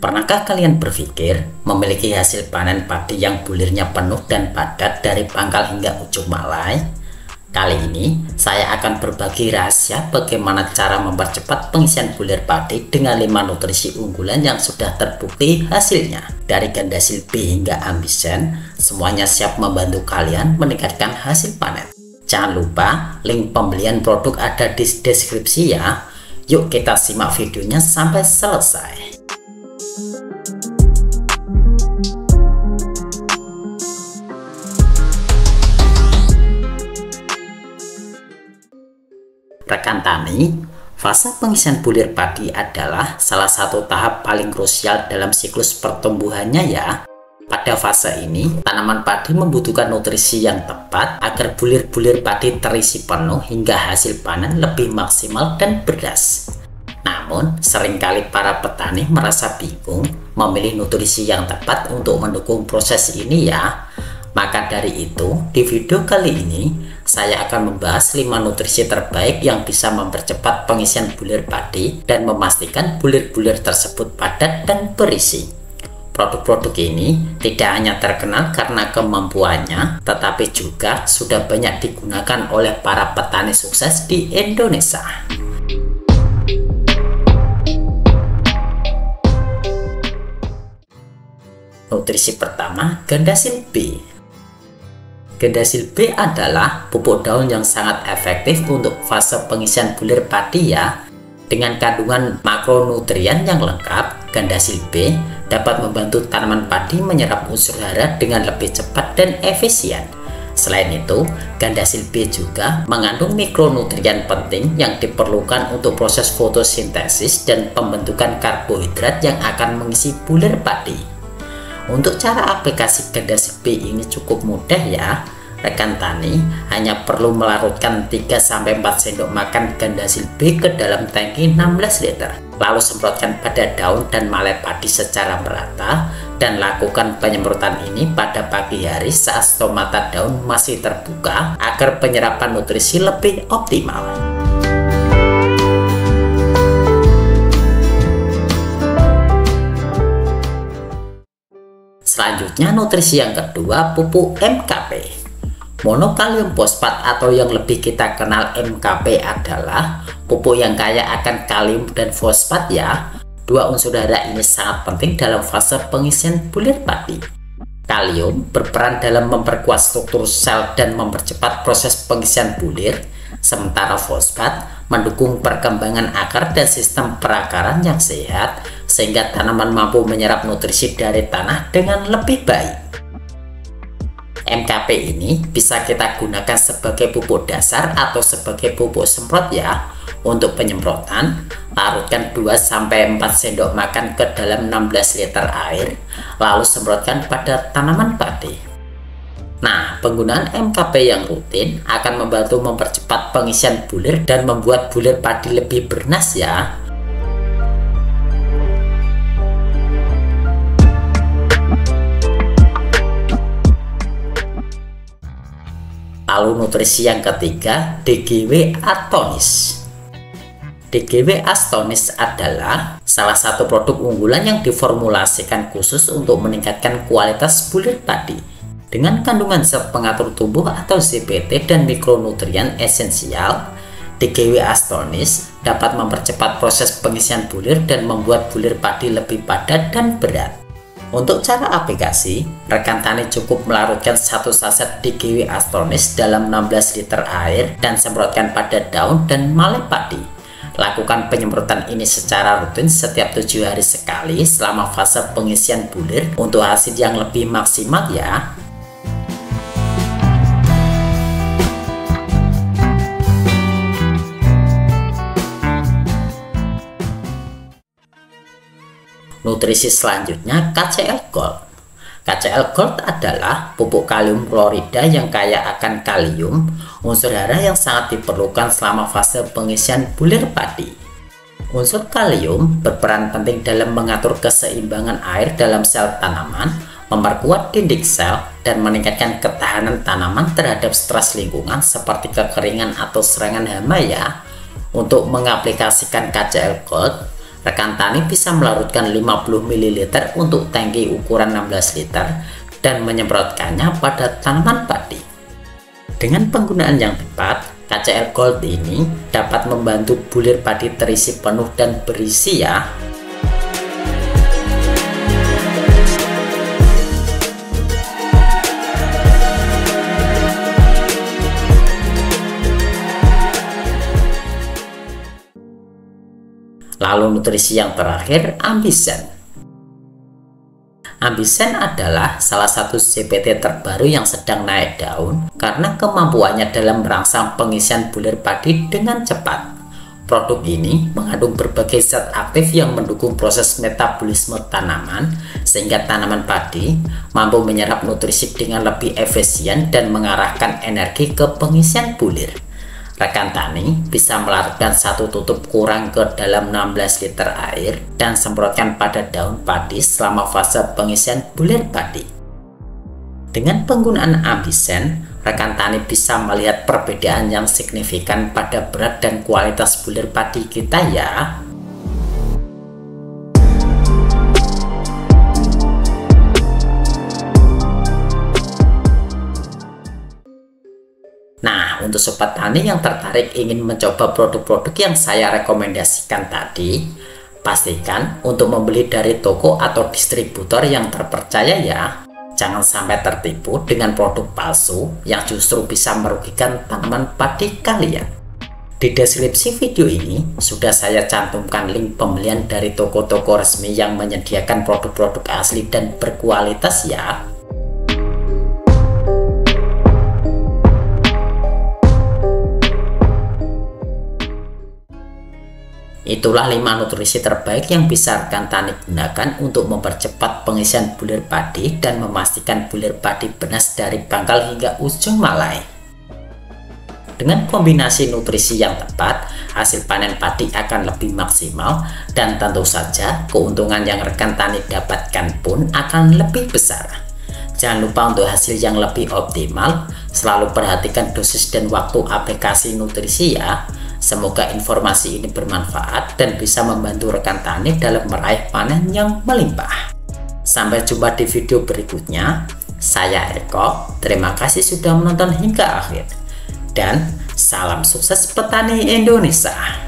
Pernahkah kalian berpikir memiliki hasil panen padi yang bulirnya penuh dan padat dari pangkal hingga ujung malai? Kali ini saya akan berbagi rahasia bagaimana cara mempercepat pengisian bulir padi dengan 5 nutrisi unggulan yang sudah terbukti hasilnya. Dari Gandasil B hingga Ambisen, semuanya siap membantu kalian meningkatkan hasil panen. Jangan lupa link pembelian produk ada di deskripsi ya. Yuk kita simak videonya sampai selesai. Rekan tani, fase pengisian bulir padi adalah salah satu tahap paling krusial dalam siklus pertumbuhannya ya. Pada fase ini, tanaman padi membutuhkan nutrisi yang tepat agar bulir-bulir padi terisi penuh hingga hasil panen lebih maksimal dan beras. Namun, seringkali para petani merasa bingung memilih nutrisi yang tepat untuk mendukung proses ini ya. Maka dari itu, di video kali ini, saya akan membahas 5 nutrisi terbaik yang bisa mempercepat pengisian bulir padi dan memastikan bulir-bulir tersebut padat dan berisi. Produk-produk ini tidak hanya terkenal karena kemampuannya, tetapi juga sudah banyak digunakan oleh para petani sukses di Indonesia. Nutrisi pertama, Gandasil B. Gandasil B adalah pupuk daun yang sangat efektif untuk fase pengisian bulir padi ya. Dengan kandungan makronutrien yang lengkap, Gandasil B dapat membantu tanaman padi menyerap unsur hara dengan lebih cepat dan efisien. Selain itu, Gandasil B juga mengandung mikronutrien penting yang diperlukan untuk proses fotosintesis dan pembentukan karbohidrat yang akan mengisi bulir padi. Untuk cara aplikasi Gandasil B ini cukup mudah ya. Rekan tani hanya perlu melarutkan 3-4 sendok makan Gandasil B ke dalam tangki 16 liter. Lalu semprotkan pada daun dan malai padi secara merata dan lakukan penyemprotan ini pada pagi hari saat stomata daun masih terbuka agar penyerapan nutrisi lebih optimal. Selanjutnya nutrisi yang kedua, pupuk MKP. Monokalium fosfat atau yang lebih kita kenal MKP adalah pupuk yang kaya akan kalium dan fosfat ya. Dua unsur hara ini sangat penting dalam fase pengisian bulir padi. Kalium berperan dalam memperkuat struktur sel dan mempercepat proses pengisian bulir, sementara fosfat mendukung perkembangan akar dan sistem perakaran yang sehat sehingga tanaman mampu menyerap nutrisi dari tanah dengan lebih baik. MKP ini bisa kita gunakan sebagai pupuk dasar atau sebagai pupuk semprot ya. Untuk penyemprotan, larutkan 2-4 sendok makan ke dalam 16 liter air, lalu semprotkan pada tanaman padi. Nah, penggunaan MKP yang rutin akan membantu mempercepat pengisian bulir dan membuat bulir padi lebih bernas ya. Lalu nutrisi yang ketiga, DGW Astonis. DGW Astonis adalah salah satu produk unggulan yang diformulasikan khusus untuk meningkatkan kualitas bulir padi. Dengan kandungan zat pengatur tumbuh atau ZPT dan mikronutrien esensial, DGW Astonis dapat mempercepat proses pengisian bulir dan membuat bulir padi lebih padat dan berat. Untuk cara aplikasi, rekan tani cukup melarutkan 1 saset DGW Astonis dalam 16 liter air dan semprotkan pada daun dan malai padi. Lakukan penyemprotan ini secara rutin setiap 7 hari sekali selama fase pengisian bulir untuk hasil yang lebih maksimal ya. Nutrisi selanjutnya, KCl Gold. KCl Gold adalah pupuk kalium klorida yang kaya akan kalium, unsur hara yang sangat diperlukan selama fase pengisian bulir padi. Unsur kalium berperan penting dalam mengatur keseimbangan air dalam sel tanaman, memperkuat dinding sel, dan meningkatkan ketahanan tanaman terhadap stres lingkungan seperti kekeringan atau serangan hama ya. Untuk mengaplikasikan KCl Gold, rekan tani bisa melarutkan 50 ml untuk tangki ukuran 16 liter dan menyemprotkannya pada tanaman padi. Dengan penggunaan yang tepat, KCL Gold ini dapat membantu bulir padi terisi penuh dan berisi ya. Lalu nutrisi yang terakhir, Ambisen. Ambisen adalah salah satu CPT terbaru yang sedang naik daun karena kemampuannya dalam merangsang pengisian bulir padi dengan cepat. Produk ini mengandung berbagai zat aktif yang mendukung proses metabolisme tanaman sehingga tanaman padi mampu menyerap nutrisi dengan lebih efisien dan mengarahkan energi ke pengisian bulir. Rekan tani bisa melarutkan 1 tutup kurang ke dalam 16 liter air dan semprotkan pada daun padi selama fase pengisian bulir padi. Dengan penggunaan Ambisen, rekan tani bisa melihat perbedaan yang signifikan pada berat dan kualitas bulir padi kita ya. Nah, untuk sobat tani yang tertarik ingin mencoba produk-produk yang saya rekomendasikan tadi, pastikan untuk membeli dari toko atau distributor yang terpercaya ya. Jangan sampai tertipu dengan produk palsu yang justru bisa merugikan tanaman padi kalian. Di deskripsi video ini sudah saya cantumkan link pembelian dari toko-toko resmi yang menyediakan produk-produk asli dan berkualitas ya. Itulah 5 nutrisi terbaik yang bisa rekan tani gunakan untuk mempercepat pengisian bulir padi dan memastikan bulir padi benas dari pangkal hingga ujung malai. Dengan kombinasi nutrisi yang tepat, hasil panen padi akan lebih maksimal dan tentu saja keuntungan yang rekan tani dapatkan pun akan lebih besar. Jangan lupa untuk hasil yang lebih optimal, selalu perhatikan dosis dan waktu aplikasi nutrisi ya. Semoga informasi ini bermanfaat dan bisa membantu rekan tani dalam meraih panen yang melimpah. Sampai jumpa di video berikutnya. Saya Eko, terima kasih sudah menonton hingga akhir. Dan salam sukses petani Indonesia.